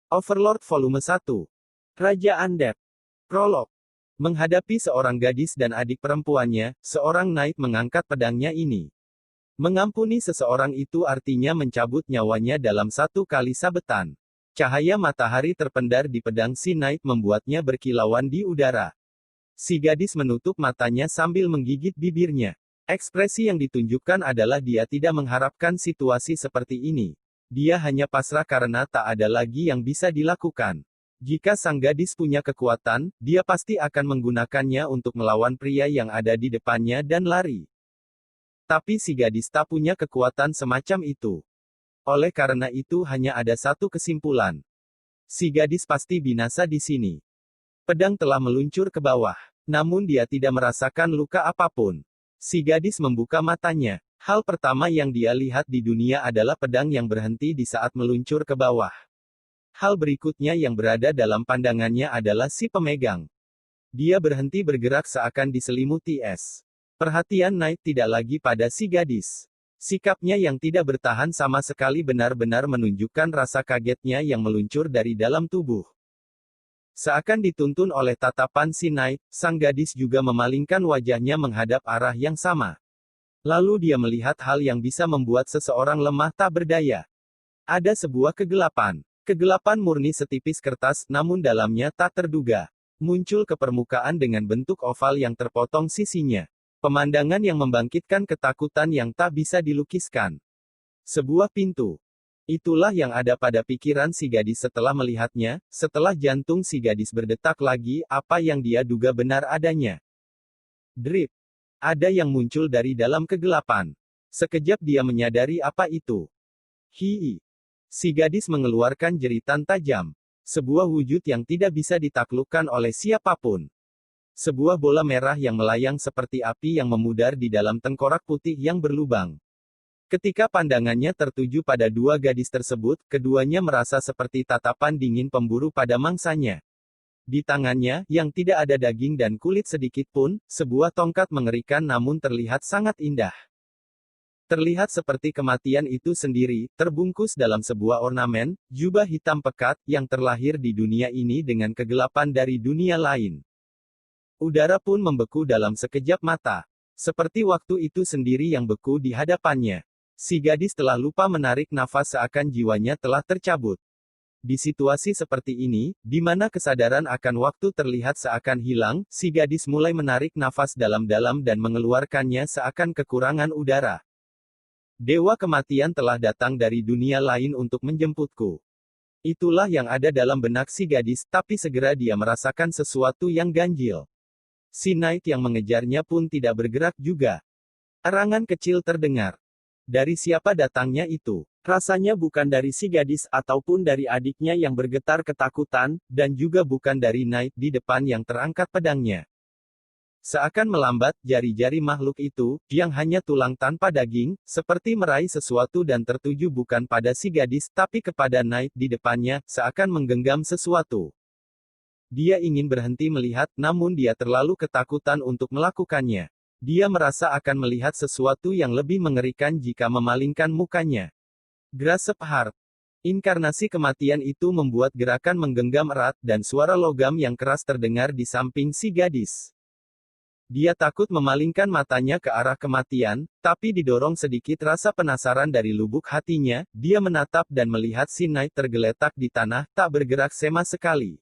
Overlord Volume 1. Raja Undead. Prolog. Menghadapi seorang gadis dan adik perempuannya, seorang knight mengangkat pedangnya ini. Mengampuni seseorang itu artinya mencabut nyawanya dalam satu kali sabetan. Cahaya matahari terpendar di pedang si knight membuatnya berkilauan di udara. Si gadis menutup matanya sambil menggigit bibirnya. Ekspresi yang ditunjukkan adalah dia tidak mengharapkan situasi seperti ini. Dia hanya pasrah karena tak ada lagi yang bisa dilakukan. Jika sang gadis punya kekuatan, dia pasti akan menggunakannya untuk melawan pria yang ada di depannya dan lari. Tapi si gadis tak punya kekuatan semacam itu. Oleh karena itu hanya ada satu kesimpulan. Si gadis pasti binasa di sini. Pedang telah meluncur ke bawah. Namun dia tidak merasakan luka apapun. Si gadis membuka matanya. Hal pertama yang dia lihat di dunia adalah pedang yang berhenti di saat meluncur ke bawah. Hal berikutnya yang berada dalam pandangannya adalah si pemegang. Dia berhenti bergerak seakan diselimuti es. Perhatian Knight tidak lagi pada si gadis. Sikapnya yang tidak bertahan sama sekali benar-benar menunjukkan rasa kagetnya yang meluncur dari dalam tubuh. Seakan dituntun oleh tatapan si Knight, sang gadis juga memalingkan wajahnya menghadap arah yang sama. Lalu dia melihat hal yang bisa membuat seseorang lemah tak berdaya. Ada sebuah kegelapan. Kegelapan murni setipis kertas, namun dalamnya tak terduga. Muncul ke permukaan dengan bentuk oval yang terpotong sisinya. Pemandangan yang membangkitkan ketakutan yang tak bisa dilukiskan. Sebuah pintu. Itulah yang ada pada pikiran si gadis setelah melihatnya, setelah jantung si gadis berdetak lagi, apa yang dia duga benar adanya. Drip. Ada yang muncul dari dalam kegelapan. Sekejap dia menyadari apa itu. Hii. Si gadis mengeluarkan jeritan tajam. Sebuah wujud yang tidak bisa ditaklukkan oleh siapapun. Sebuah bola merah yang melayang seperti api yang memudar di dalam tengkorak putih yang berlubang. Ketika pandangannya tertuju pada dua gadis tersebut, keduanya merasa seperti tatapan dingin pemburu pada mangsanya. Di tangannya, yang tidak ada daging dan kulit sedikit pun, sebuah tongkat mengerikan namun terlihat sangat indah. Terlihat seperti kematian itu sendiri, terbungkus dalam sebuah ornamen, jubah hitam pekat, yang terlahir di dunia ini dengan kegelapan dari dunia lain. Udara pun membeku dalam sekejap mata. Seperti waktu itu sendiri yang beku di hadapannya. Si gadis telah lupa menarik nafas seakan jiwanya telah tercabut. Di situasi seperti ini, di mana kesadaran akan waktu terlihat seakan hilang, si gadis mulai menarik nafas dalam-dalam dan mengeluarkannya seakan kekurangan udara. Dewa kematian telah datang dari dunia lain untuk menjemputku. Itulah yang ada dalam benak si gadis, tapi segera dia merasakan sesuatu yang ganjil. Si Knight yang mengejarnya pun tidak bergerak juga. Erangan kecil terdengar. Dari siapa datangnya itu? Rasanya bukan dari si gadis ataupun dari adiknya yang bergetar ketakutan, dan juga bukan dari Knight di depan yang terangkat pedangnya. Seakan melambat, jari-jari makhluk itu, yang hanya tulang tanpa daging, seperti meraih sesuatu dan tertuju bukan pada si gadis, tapi kepada Knight di depannya, seakan menggenggam sesuatu. Dia ingin berhenti melihat, namun dia terlalu ketakutan untuk melakukannya. Dia merasa akan melihat sesuatu yang lebih mengerikan jika memalingkan mukanya. Grasp Heart. Inkarnasi kematian itu membuat gerakan menggenggam erat, dan suara logam yang keras terdengar di samping si gadis. Dia takut memalingkan matanya ke arah kematian, tapi didorong sedikit rasa penasaran dari lubuk hatinya, dia menatap dan melihat si Knight tergeletak di tanah, tak bergerak sama sekali.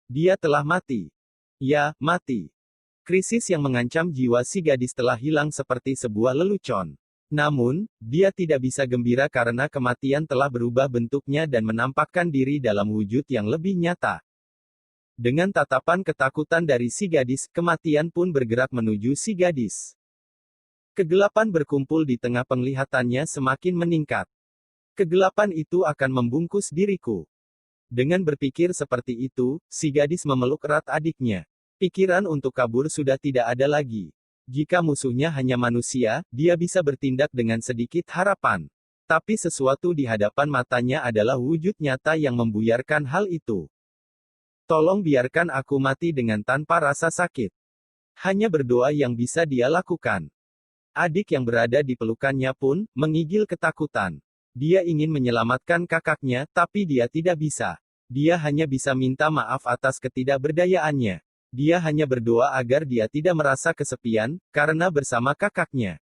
Dia telah mati. Ya, mati. Krisis yang mengancam jiwa si gadis telah hilang seperti sebuah lelucon. Namun, dia tidak bisa gembira karena kematian telah berubah bentuknya dan menampakkan diri dalam wujud yang lebih nyata. Dengan tatapan ketakutan dari si gadis, kematian pun bergerak menuju si gadis. Kegelapan berkumpul di tengah penglihatannya semakin meningkat. Kegelapan itu akan membungkus diriku. Dengan berpikir seperti itu, si gadis memeluk erat adiknya. Pikiran untuk kabur sudah tidak ada lagi. Jika musuhnya hanya manusia, dia bisa bertindak dengan sedikit harapan. Tapi sesuatu di hadapan matanya adalah wujud nyata yang membuyarkan hal itu. Tolong biarkan aku mati dengan tanpa rasa sakit. Hanya berdoa yang bisa dia lakukan. Adik yang berada di pelukannya pun, menggigil ketakutan. Dia ingin menyelamatkan kakaknya, tapi dia tidak bisa. Dia hanya bisa minta maaf atas ketidakberdayaannya. Dia hanya berdoa agar dia tidak merasa kesepian, karena bersama kakaknya.